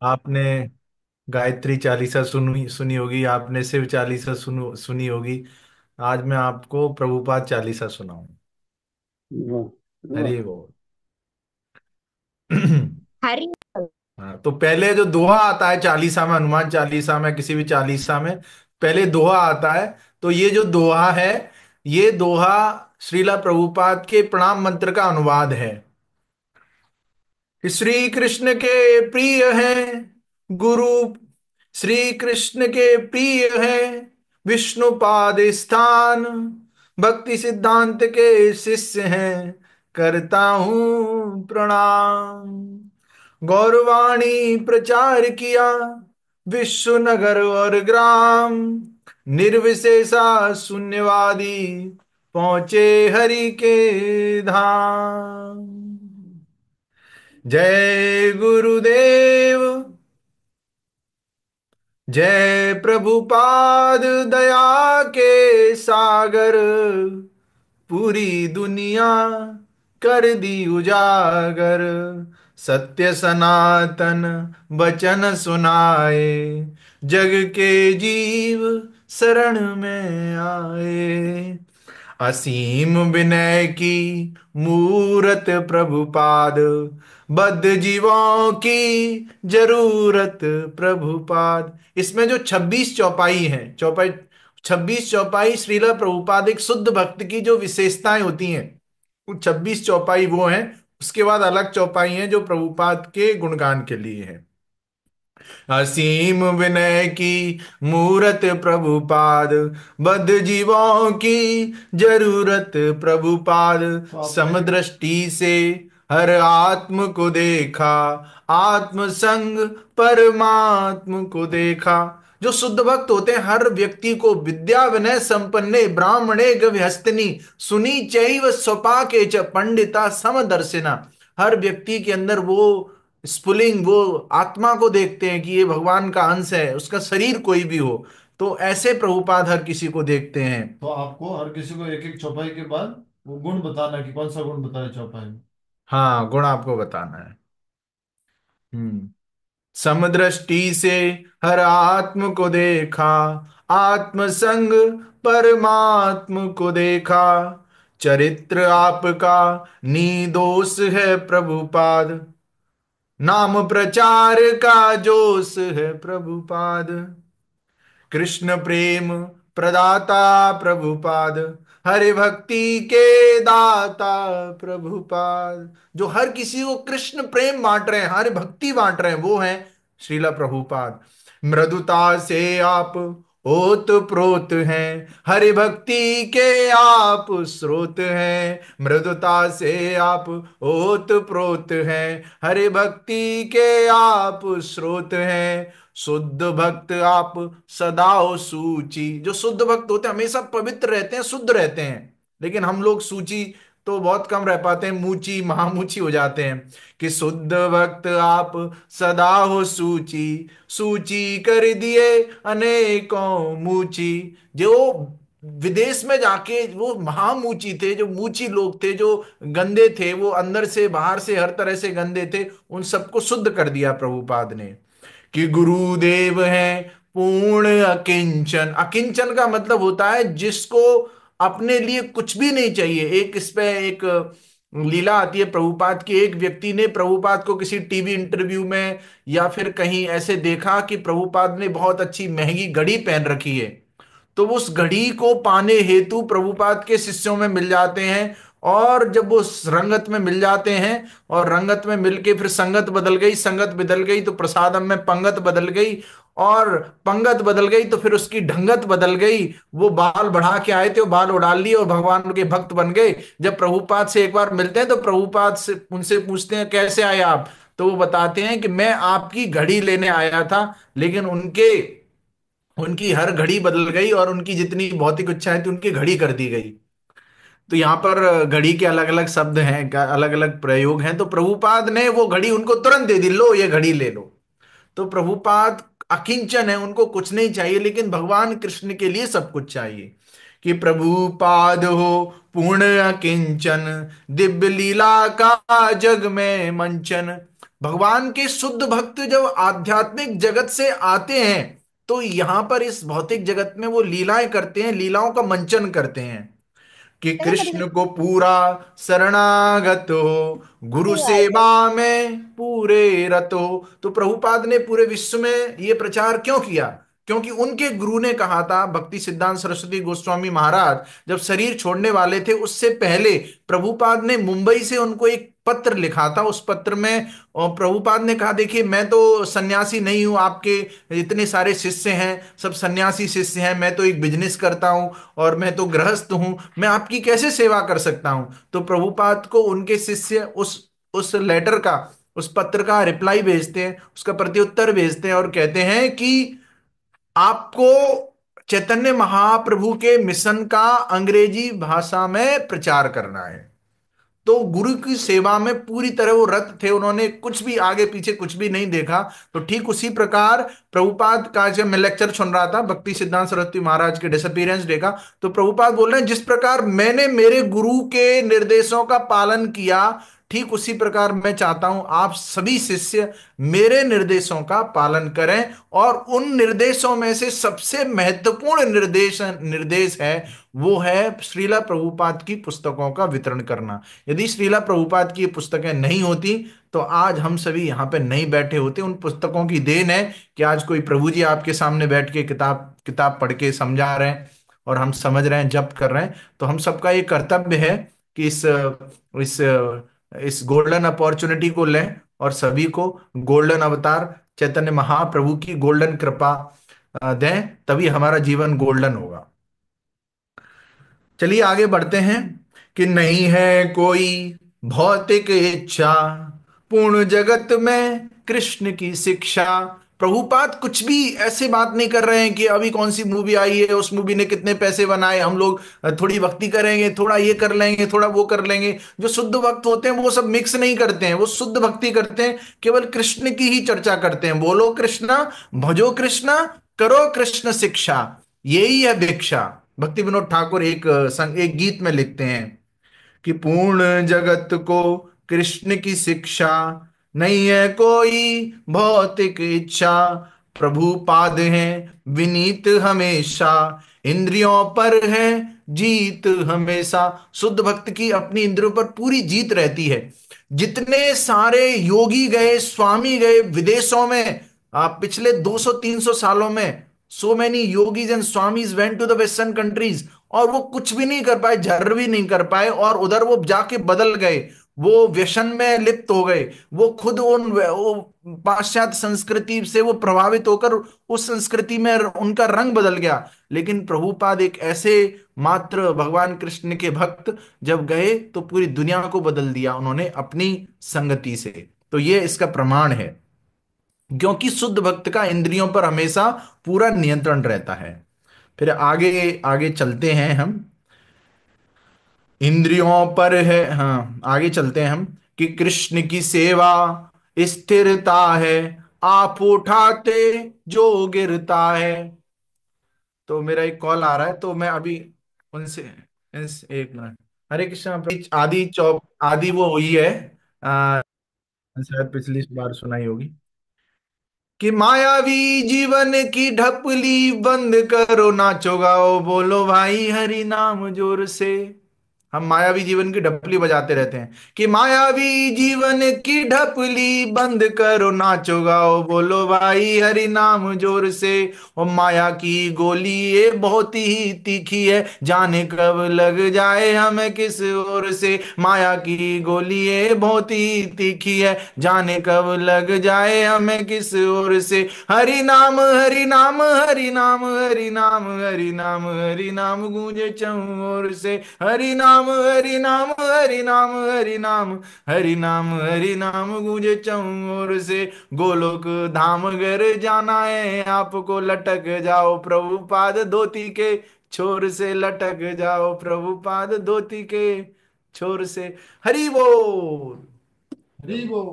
आपने गायत्री चालीसा सुनी सुनी होगी, आपने शिव चालीसा सुनी होगी। आज मैं आपको प्रभुपाद चालीसा सुनाऊं। वाह। वाह। हरि बोल। हरी। हाँ, तो पहले जो दोहा आता है चालीसा में, हनुमान चालीसा में, किसी भी चालीसा में पहले दोहा आता है। तो ये जो दोहा है, ये दोहा श्रीला प्रभुपाद के प्रणाम मंत्र का अनुवाद है। श्री कृष्ण के प्रिय हैं गुरु, श्री कृष्ण के प्रिय हैं विष्णुपाद स्थान, भक्ति सिद्धांत के शिष्य हैं, करता हूं प्रणाम। गौरवाणी प्रचार किया विश्व नगर और ग्राम, निर्विशेषा शून्यवादी पहुंचे हरि के धाम। जय गुरुदेव, जय प्रभुपाद दया के सागर, पूरी दुनिया कर दी उजागर, सत्य सनातन वचन सुनाए, जग के जीव शरण में आए। असीम विनय की मूरत प्रभुपाद, बद्ध जीवों की जरूरत प्रभुपाद। इसमें जो 26 चौपाई है, चौपाई 26 चौपाई श्रीला प्रभुपाद एक शुद्ध भक्त की जो विशेषताएं होती हैं, वो 26 चौपाई वो हैं। उसके बाद अलग चौपाई हैं जो प्रभुपाद के गुणगान के लिए है। असीम विनय की मूरत प्रभुपाद, बद्ध जीवों की जरूरत प्रभुपाद, समदृष्टि से हर आत्म को देखा, आत्म संग परमात्म को देखा। जो शुद्ध भक्त होते हैं, हर व्यक्ति को विद्या विनय संपन्ने ब्राह्मणे गविहस्तिनी, सुनी चैव स्वपाके च पंडिता समदर्शिना। हर व्यक्ति के अंदर वो स्फुलिंग, वो आत्मा को देखते हैं कि ये भगवान का अंश है, उसका शरीर कोई भी हो। तो ऐसे प्रभुपाद हर किसी को देखते हैं। तो आपको हर किसी को एक एक चौपाई के बाद वो गुण बताना है कि कौन सा गुण बताना है चौपाई में। हाँ, गुण आपको बताना है। हम्म। समदृष्टि से हर आत्म को देखा, आत्म संग परमात्म को देखा, चरित्र आपका निर्दोष है प्रभुपाद, नाम प्रचार का जोश है प्रभुपाद, कृष्ण प्रेम प्रदाता प्रभुपाद, हरि भक्ति के दाता प्रभुपाद। जो हर किसी को कृष्ण प्रेम बांट रहे हैं, हरि भक्ति बांट रहे हैं, वो हैं श्रीला प्रभुपाद। मृदुता से आप ओत प्रोत हैं, हरि भक्ति के आप स्रोत हैं। मृदुता से आप ओत प्रोत हैं, हरि भक्ति के आप स्रोत हैं। शुद्ध भक्त आप सदा हो सूची। जो शुद्ध भक्त होते हैं हमेशा पवित्र रहते हैं, शुद्ध रहते हैं। लेकिन हम लोग सूची तो बहुत कम रह पाते हैं, मूची महामूची हो जाते हैं। कि शुद्ध भक्त आप सदा हो सूची, सूची कर दिए अनेकों मूची। जो विदेश में जाके वो महामूची थे, जो मूची लोग थे, जो गंदे थे, वो अंदर से बाहर से हर तरह से गंदे थे, उन सबको शुद्ध कर दिया प्रभुपाद ने। कि गुरुदेव हैं पूर्ण अकिंचन। अकिंचन का मतलब होता है जिसको अपने लिए कुछ भी नहीं चाहिए। एक इस पे एक लीला आती है प्रभुपाद की। एक व्यक्ति ने प्रभुपाद को किसी टीवी इंटरव्यू में या फिर कहीं ऐसे देखा कि प्रभुपाद ने बहुत अच्छी महंगी घड़ी पहन रखी है। तो वो उस घड़ी को पाने हेतु प्रभुपाद के शिष्यों में मिल जाते हैं। और जब वो रंगत में मिल जाते हैं और रंगत में मिलके फिर संगत बदल गई, संगत बदल गई तो प्रसादम में पंगत बदल गई, और पंगत बदल गई तो फिर उसकी ढंगत बदल गई। वो बाल बढ़ा के आए थे, वो बाल उड़ाल लिए और भगवान के भक्त बन गए। जब प्रभुपाद से एक बार मिलते हैं तो प्रभुपाद से उनसे पूछते हैं कैसे आए आप। तो वो बताते हैं कि मैं आपकी घड़ी लेने आया था, लेकिन उनके उनकी हर घड़ी बदल गई और उनकी जितनी भौतिक इच्छाएं थी उनकी घड़ी कर दी गई। तो यहाँ पर घड़ी के अलग अलग शब्द हैं, अलग अलग प्रयोग हैं। तो प्रभुपाद ने वो घड़ी उनको तुरंत दे दी, लो ये घड़ी ले लो। तो प्रभुपाद अकिंचन है, उनको कुछ नहीं चाहिए, लेकिन भगवान कृष्ण के लिए सब कुछ चाहिए। कि प्रभुपाद हो पूर्ण अकिंचन, दिव्य लीला का जग में मंचन, भगवान के शुद्ध भक्त जब आध्यात्मिक जगत से आते हैं तो यहां पर इस भौतिक जगत में वो लीलाएं करते हैं, लीलाओं का मंचन करते हैं कि देखो कभी कृष्ण को पूरा शरणागत हो, गुरु सही बात है। सेवा में पूरे रत हो। तो प्रभुपाद ने पूरे विश्व में ये प्रचार क्यों किया? क्योंकि उनके गुरु ने कहा था, भक्ति सिद्धांत सरस्वती गोस्वामी महाराज जब शरीर छोड़ने वाले थे उससे पहले प्रभुपाद ने मुंबई से उनको एक पत्र लिखा था। उस पत्र में और प्रभुपाद ने कहा, देखिए मैं तो सन्यासी नहीं हूं, आपके इतने सारे शिष्य हैं, सब सन्यासी शिष्य हैं, मैं तो एक बिजनेस करता हूं और मैं तो गृहस्थ हूं, मैं आपकी कैसे सेवा कर सकता हूं? तो प्रभुपाद को उनके शिष्य उस लेटर का, उस पत्र का रिप्लाई भेजते हैं, उसका प्रत्युत्तर भेजते हैं और कहते हैं कि आपको चैतन्य महाप्रभु के मिशन का अंग्रेजी भाषा में प्रचार करना है। तो गुरु की सेवा में पूरी तरह वो रत थे, उन्होंने कुछ भी आगे पीछे कुछ भी नहीं देखा। तो ठीक उसी प्रकार प्रभुपाद का, जब मैं लेक्चर सुन रहा था भक्ति सिद्धांत सरस्वती महाराज के डिसअपीयरेंस डे का, तो प्रभुपाद बोल रहे हैं जिस प्रकार मैंने मेरे गुरु के निर्देशों का पालन किया, ठीक उसी प्रकार मैं चाहता हूं आप सभी शिष्य मेरे निर्देशों का पालन करें। और उन निर्देशों में से सबसे महत्वपूर्ण निर्देश निर्देश है, वो है श्रीला प्रभुपाद की पुस्तकों का वितरण करना। यदि श्रीला प्रभुपाद की ये पुस्तकें नहीं होती तो आज हम सभी यहाँ पे नहीं बैठे होते। उन पुस्तकों की देन है कि आज कोई प्रभु जी आपके सामने बैठ के किताब किताब पढ़ के समझा रहे हैं और हम समझ रहे हैं, जप कर रहे हैं। तो हम सबका ये कर्तव्य है कि इस इस गोल्डन अपॉर्चुनिटी को लें और सभी को गोल्डन अवतार चैतन्य महाप्रभु की गोल्डन कृपा दें, तभी हमारा जीवन गोल्डन होगा। चलिए आगे बढ़ते हैं कि नहीं है कोई भौतिक इच्छा, पूर्ण जगत में कृष्ण की शिक्षा। प्रभुपाद कुछ भी ऐसे बात नहीं कर रहे हैं कि अभी कौन सी मूवी आई है, उस मूवी ने कितने पैसे बनाए, हम लोग थोड़ी भक्ति करेंगे, थोड़ा ये कर लेंगे, थोड़ा वो कर लेंगे। जो शुद्ध भक्त होते हैं वो सब मिक्स नहीं करते हैं, वो शुद्ध भक्ति करते हैं, केवल कृष्ण की ही चर्चा करते हैं। बोलो कृष्णा, भजो कृष्णा, करो कृष्ण शिक्षा, यही है भिक्षा। भक्ति विनोद ठाकुर एक गीत में लिखते हैं कि पूर्ण जगत को कृष्ण की शिक्षा, नहीं है कोई भौतिक इच्छा, प्रभु पाद है विनीत हमेशा, इंद्रियों पर है जीत हमेशा। शुद्ध भक्त की अपनी इंद्रियों पर पूरी जीत रहती है। जितने सारे योगी गए, स्वामी गए विदेशों में, पिछले 200-300 सालों में, so many yogis and swamis went to the western countries, और वो कुछ भी नहीं कर पाए, झर्र भी नहीं कर पाए, और उधर वो जाके बदल गए, वो व्यसन में लिप्त हो गए। वो खुद वो पाश्चात्य संस्कृति से वो प्रभावित होकर उस संस्कृति में उनका रंग बदल गया। लेकिन प्रभुपाद एक ऐसे मात्र भगवान कृष्ण के भक्त जब गए तो पूरी दुनिया को बदल दिया उन्होंने अपनी संगति से। तो ये इसका प्रमाण है, क्योंकि शुद्ध भक्त का इंद्रियों पर हमेशा पूरा नियंत्रण रहता है। फिर आगे आगे चलते हैं हम, इंद्रियों पर है, हाँ आगे चलते हैं हम कि कृष्ण की सेवा स्थिरता है, आप उठाते जो गिरता है। तो मेरा एक कॉल आ रहा है तो मैं अभी उनसे एक मिनट। हरे कृष्णा आदि चौप आदि वो हुई है, आ, शायद पिछली बार सुनाई होगी कि मायावी जीवन की ढपली बंद करो, नाचो गाओ बोलो भाई हरि नाम जोर से। हम मायावी जीवन की ढपली बजाते रहते हैं कि मायावी जीवन की ढपली बंद करो, नाचो गाओ बोलो भाई हरि नाम जोर से। और माया की गोली ये बहुत ही तीखी है, जाने कब लग जाए हमें किस ओर से। माया की गोली ये बहुत ही तीखी है, जाने कब लग जाए हमें किस ओर से। हरि नाम हरि नाम हरि नाम हरि नाम हरि नाम हरि नाम गूंजे चहुं ओर से। हरि नाम हरि नाम हरि नाम हरि नाम हरि नाम हरि नाम गूंजे चहुं ओर से। गोलोक धाम घर जाना है आपको, लटक जाओ प्रभुपाद धोती के छोर से, लटक जाओ प्रभुपाद धोती के छोर से। हरि बोल। हरी वो।